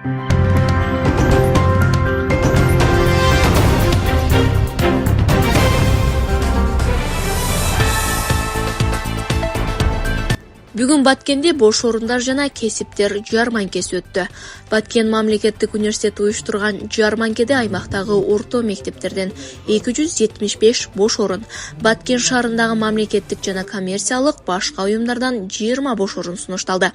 Бүгүн Баткенде бош орундар жана кесиптер жарманкеси өттү. Баткен мамлекеттик университети уюштурган жарманкеде аймактагы орто мектептерден 275 бош орун, Баткен шаарындагы мамлекеттик жана коммерциялык башка уюмдардан 20 бош орун сунушталды.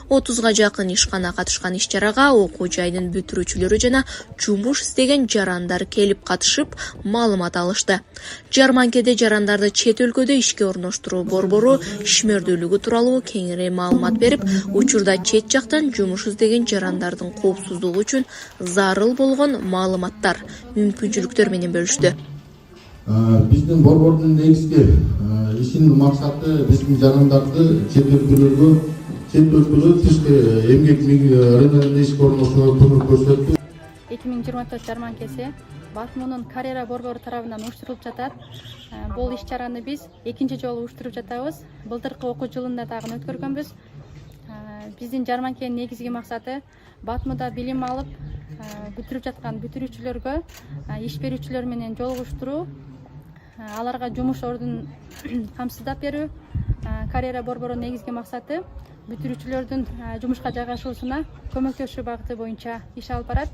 30га жакын ишкана катышкан иш-чарага окуу жайынын бүтүрүүчүлөрү жана жумуш издеген жарандар келип катышып, маалымат алышты. Жарманкеде жарандарды чет өлкөдө ишке орноштуруу борбору ишмердүүлүгү тууралуу кеңири маалымат берип, учурда чет жактан жумуш издеген жарандардын коопсуздугу үчүн зарыл болгон маалыматтар, мүмкүнчүлүктөр менен бөлүштү. Биздин борбордун негизги ишинин максаты биздин жарандарды чет өлкөлөрдө тышкы эмгек рыногунда ишке орношууга көмөк көрсөттү. 2024 жарманкеси Батмунун карьера борбору тарабынан уюштурулуп жатат. Бул иш-чараны биз экинчи жолу уюштуруп жатабыз. Былтыркы окуу жылында дагы өткөргөнбүз. Биздин жарманкенин негизги максаты Батмуда билим алып, бүтүрүп жаткан бүтүрүүчүлөргө иш берүүчүлөр менен жолугуштуруу, аларга жумуш ордун камсыздап берүү. Карьера борборунун негизги максаты бүтүрүүчүлөрдүн жумушка жайгашуусуна көмөктөшүү багыты боюнча иш алып барат.